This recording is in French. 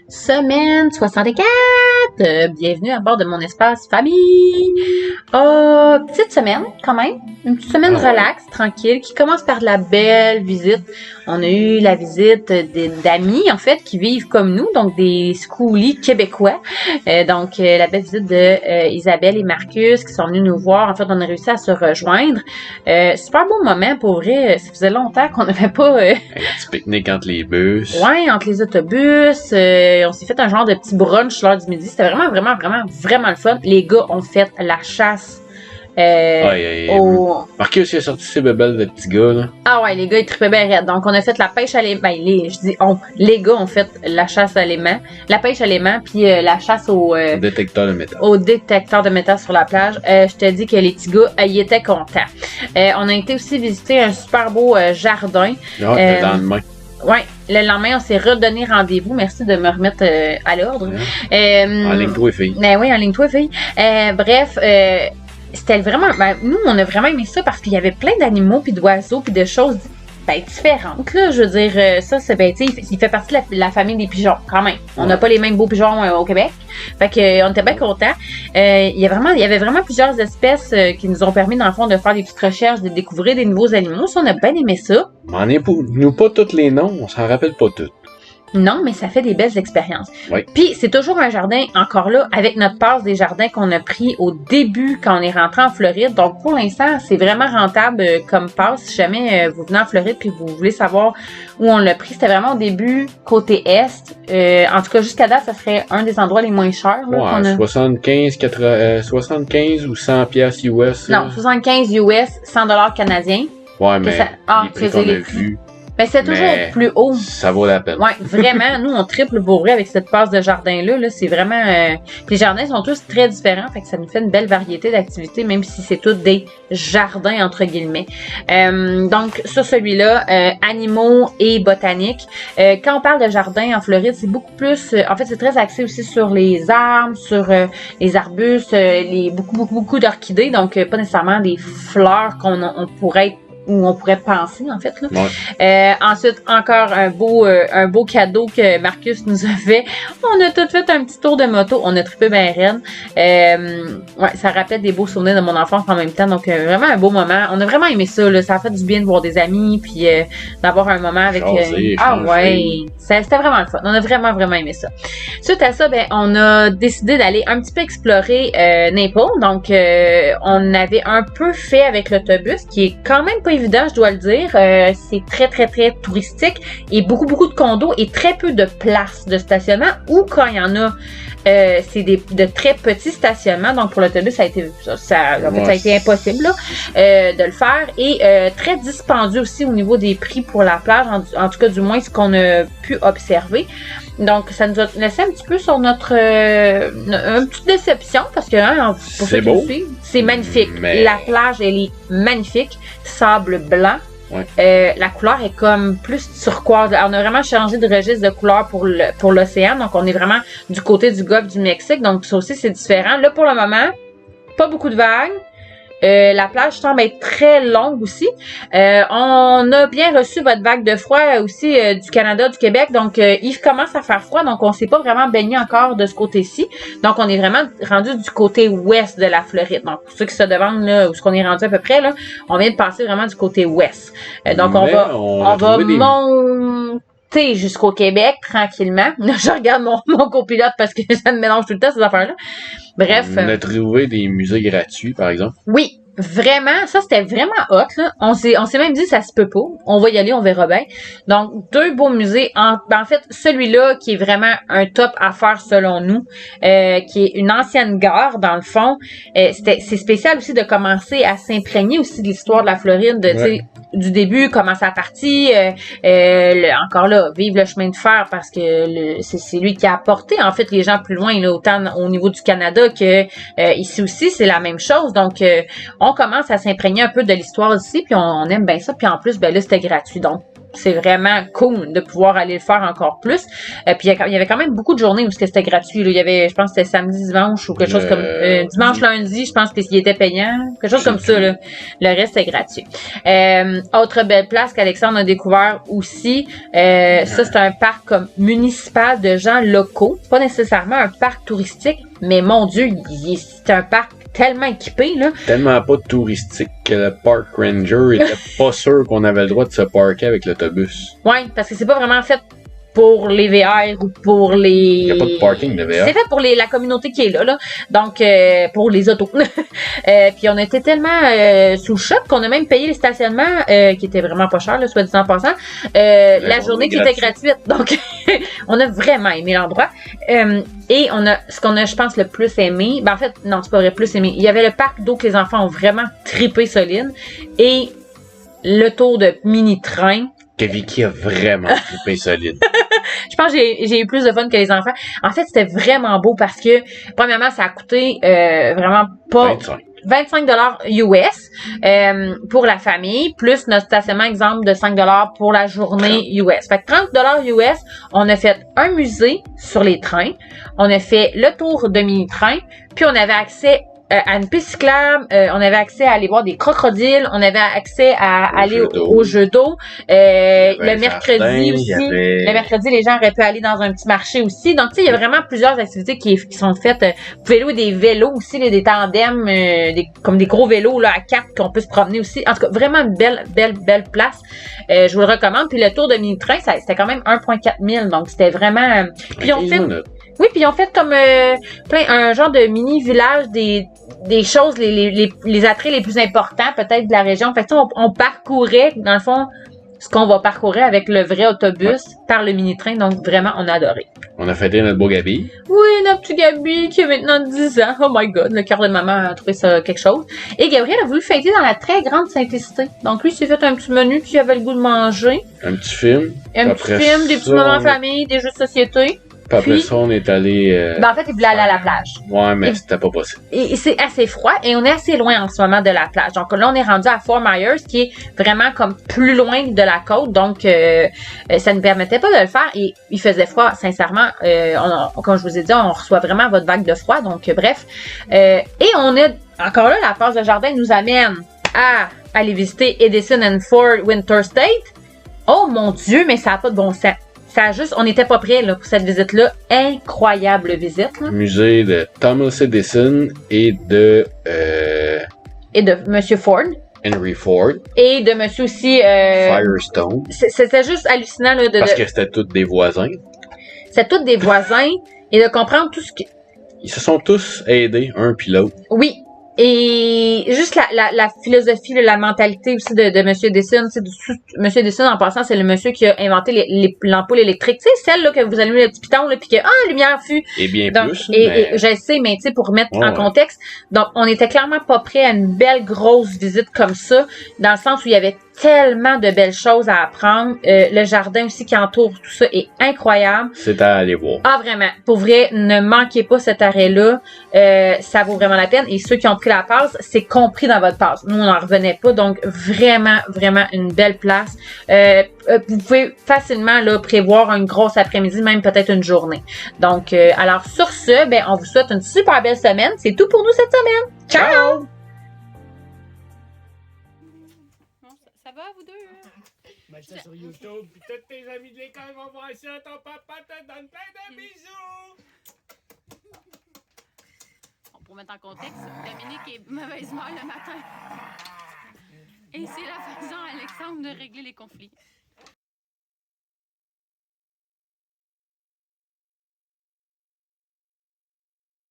Semaine 64! Bienvenue à bord de mon espace famille! Petite semaine, quand même. Une petite semaine relax, tranquille, qui commence par de la belle visite. On a eu la visite d'amis, en fait, qui vivent comme nous, donc des schoolies québécois. La belle visite de Isabelle et Marcus qui sont venus nous voir. En fait, on a réussi à se rejoindre. Super beau moment, pour vrai. Ça faisait longtemps qu'on n'avait pas... Un petit pique-nique entre les bus. Ouais, entre les autobus. On s'est fait un genre de petit brunch l'heure du midi. C'était vraiment le fun. Les gars ont fait la chasse. Marcus, il a sorti ses bébelles de petits gars, là. Ah ouais, les gars, ils tripaient bien raide. Donc, on a fait la pêche à l'aimant. Les gars ont fait la chasse à l'aimant. La pêche à l'aimant, puis la chasse au détecteur de métal. Au détecteur de métal sur la plage. Je te dis que les petits gars, ils étaient contents. On a été aussi visiter un super beau jardin. Le lendemain. Ouais, le lendemain, on s'est redonné rendez-vous. Merci de me remettre à l'ordre. En ligne toi, fille. Oui, en ligne toi, fille. C'était vraiment... nous, on a vraiment aimé ça parce qu'il y avait plein d'animaux, puis d'oiseaux, puis de choses différentes, là. Je veux dire, ça, c'est, il fait partie de la famille des pigeons, quand même. On n'a pas les mêmes beaux pigeons au Québec. Fait que on était bien contents. Il y avait vraiment plusieurs espèces qui nous ont permis, dans le fond, de faire des petites recherches, de découvrir des nouveaux animaux. Ça, on a bien aimé ça. Nous pas tous les noms, on s'en rappelle pas tous. Non, mais ça fait des belles expériences. Oui. Puis, c'est toujours un jardin, encore là, avec notre passe des jardins qu'on a pris au début quand on est rentré en Floride. Donc, pour l'instant, c'est vraiment rentable comme passe. Si jamais vous venez en Floride puis vous voulez savoir où on l'a pris, c'était vraiment au début, côté Est. En tout cas, jusqu'à date, ça serait un des endroits les moins chers. Là, ouais, 75 ou 100 pièces US. Non, 75 US, 100 $ canadiens. Ouais, mais les prix qu'on a vus. Ben, c'est toujours plus haut. Ça vaut la peine. Ouais, vraiment. Nous, on triple pour vrai avec cette passe de jardin-là. Là, c'est vraiment... Les jardins sont tous très différents, fait que ça nous fait une belle variété d'activités, même si c'est tous des jardins, entre guillemets. Donc, sur celui-là, animaux et botanique. Quand on parle de jardin en Floride, c'est beaucoup plus... en fait, c'est très axé aussi sur les arbres, sur les arbustes, beaucoup d'orchidées. Donc, pas nécessairement des fleurs on pourrait penser, en fait, là. Ouais. Ensuite, encore un beau cadeau que Marcus nous a fait. On a tout fait un petit tour de moto. On a trippé bien raide. Ça rappelle des beaux souvenirs de mon enfance en même temps. Donc, vraiment un beau moment. On a vraiment aimé ça, là. Ça a fait du bien de voir des amis, puis d'avoir un moment avec... C'était vraiment le fun. On a vraiment aimé ça. Suite à ça, on a décidé d'aller un petit peu explorer Naples. Donc, on avait un peu fait avec l'autobus, qui est quand même pas évident, je dois le dire. C'est très touristique et beaucoup de condos et très peu de places de stationnement, ou quand il y en a, c'est de très petits stationnements. Donc pour l'autobus, ça a été impossible là, de le faire, et très dispendieux aussi au niveau des prix pour la plage, en tout cas du moins ce qu'on a pu observer. Donc, ça nous a laissé un petit peu sur notre une petite déception, parce que pour c'est beau, c'est magnifique. Mais... La plage, elle est magnifique, sable blanc. Ouais. La couleur est comme plus turquoise. On a vraiment changé de registre de couleur pour l'océan. Donc, on est vraiment du côté du golfe du Mexique. Donc, ça aussi, c'est différent. Là, pour le moment, pas beaucoup de vagues. La plage semble être très longue aussi. On a bien reçu votre vague de froid aussi du Canada, du Québec. Donc, il commence à faire froid. Donc, on s'est pas vraiment baigné encore de ce côté-ci. Donc, on est vraiment rendu du côté ouest de la Floride. Donc, pour ceux qui se demandent là, où est-ce qu'on est rendu à peu près, là, on vient de passer vraiment du côté ouest. Donc, on va monter jusqu'au Québec tranquillement. Là, je regarde mon copilote parce que ça me mélange tout le temps, ces affaires-là. Bref. On a trouvé des musées gratuits, par exemple. Oui, vraiment, ça c'était vraiment hot, là. On s'est même dit ça se peut pas. On va y aller, on verra bien. Donc 2 beaux musées. En fait, celui-là qui est vraiment un top à faire selon nous, qui est une ancienne gare dans le fond. C'est spécial aussi de commencer à s'imprégner aussi de l'histoire de la Floride, du début, comment ça a parti. Encore là, vive le chemin de fer, parce que c'est lui qui a apporté en fait les gens plus loin, là, autant au niveau du Canada que ici aussi, c'est la même chose. Donc on commence à s'imprégner un peu de l'histoire ici, puis on aime bien ça. Puis en plus, là, c'était gratuit. Donc, c'est vraiment cool de pouvoir aller le faire encore plus. Puis il y avait quand même beaucoup de journées où c'était gratuit. Là. Il y avait, je pense que c'était samedi, dimanche ou quelque chose comme dimanche, lundi, je pense qu'il était payant. Quelque chose comme ça. Là. Le reste, c'est gratuit. Autre belle place qu'Alexandre a découvert aussi, ça c'est un parc comme municipal de gens locaux. C'est pas nécessairement un parc touristique, mais mon Dieu, c'est un parc tellement équipé, là. Tellement pas touristique que le park ranger était pas sûr qu'on avait le droit de se parker avec l'autobus. Ouais, parce que c'est pas vraiment fait pour les VR ou pour les... Il n'y a pas de parking de VR. C'est fait pour la communauté qui est là. Donc, pour les autos. Puis on était tellement sous le choc qu'on a même payé les stationnements qui étaient vraiment pas chers, là, soit dit en passant, la journée qui était gratuite. Donc, on a vraiment aimé l'endroit. Et ce qu'on a, je pense, le plus aimé, en fait, non, c'est pas vrai, plus aimé. Il y avait le parc d'eau que les enfants ont vraiment trippé solide et le tour de mini-train. Que Vicky a vraiment trippé solide. Je pense que j'ai eu plus de fun que les enfants. En fait, c'était vraiment beau parce que, premièrement, ça a coûté vraiment pas... 25 US pour la famille, plus notre stationnement, exemple, de 5 pour la journée US. Fait que 30 US, on a fait un musée sur les trains, on a fait le tour de mini-train, puis on avait accès à une piste cyclable, on avait accès à aller voir des crocodiles, on avait accès à aller au jeu d'eau. Le mercredi aussi. Le mercredi, les gens auraient pu aller dans un petit marché aussi. Donc, tu sais, il y a vraiment plusieurs activités qui sont faites. Vous pouvez louer des vélos aussi, là, des tandems, comme des gros vélos là à quatre qu'on peut se promener aussi. En tout cas, vraiment une belle place. Je vous le recommande. Puis le tour de mini-train, c'était quand même 1,4 000. Donc, c'était vraiment... Puis on fait... Oui, puis ils ont fait comme un genre de mini-village des choses, les attraits les plus importants peut-être de la région. Fait que on parcourait, dans le fond, ce qu'on va parcourir avec le vrai autobus par le mini-train. Donc, vraiment, on a adoré. On a fêté notre beau Gabi. Oui, notre petit Gabi qui a maintenant 10 ans. Oh my God, le cœur de maman a trouvé ça quelque chose. Et Gabriel a voulu fêter dans la très grande simplicité. Donc, lui, il s'est fait un petit menu qu'il avait le goût de manger. Un petit film. Un petit film, des petits moments en famille, des jeux de société. Puis après ça, on est allé... en fait, il voulait aller à la plage. Ouais, mais c'était pas possible. Et c'est assez froid et on est assez loin en ce moment de la plage. Donc là, on est rendu à Fort Myers, qui est vraiment comme plus loin de la côte. Donc, ça ne permettait pas de le faire. Et il faisait froid, sincèrement. Comme je vous ai dit, on reçoit vraiment votre vague de froid. Donc, bref. Et on est... Encore là, la passe de jardin nous amène à aller visiter Edison and Ford Winter State. Oh mon Dieu, mais ça n'a pas de bon sens. On n'était pas prêts là, pour cette visite-là. Incroyable visite. Là. Musée de Thomas Edison et de Monsieur Ford. Henry Ford. Et de Monsieur aussi... Firestone. C'était juste hallucinant. Là, parce que c'était tous des voisins. C'était tous des voisins. Et de comprendre tout ce que... Ils se sont tous aidés, un puis l'autre. Oui. Et juste la philosophie, la mentalité aussi de Monsieur Edison. Monsieur Edison, en passant, c'est le monsieur qui a inventé l'ampoule électrique. Tu sais, celle là que vous allumez le petit piton, là, puis que la lumière fut. Et bien donc, plus. Et je le sais, mais tu sais, pour remettre en contexte. Donc, on était clairement pas prêt à une belle grosse visite comme ça, dans le sens où il y avait tellement de belles choses à apprendre. Le jardin aussi qui entoure tout ça est incroyable. C'est à aller voir. Ah, vraiment. Pour vrai, ne manquez pas cet arrêt-là. Ça vaut vraiment la peine. Et ceux qui ont pris la passe, c'est compris dans votre passe. Nous, on n'en revenait pas. Donc, vraiment, vraiment une belle place. Vous pouvez facilement là prévoir une grosse après-midi, même peut-être une journée. Donc, alors sur ce, on vous souhaite une super belle semaine. C'est tout pour nous cette semaine. Ciao! Ça va, vous deux? Mets ça sur YouTube, puis tous tes amis de l'école vont voir ça. Ton papa te donne plein de bisous. Bon, pour mettre en contexte, Dominique est mauvaise humeur le matin. Et c'est la façon Alexandre de régler les conflits.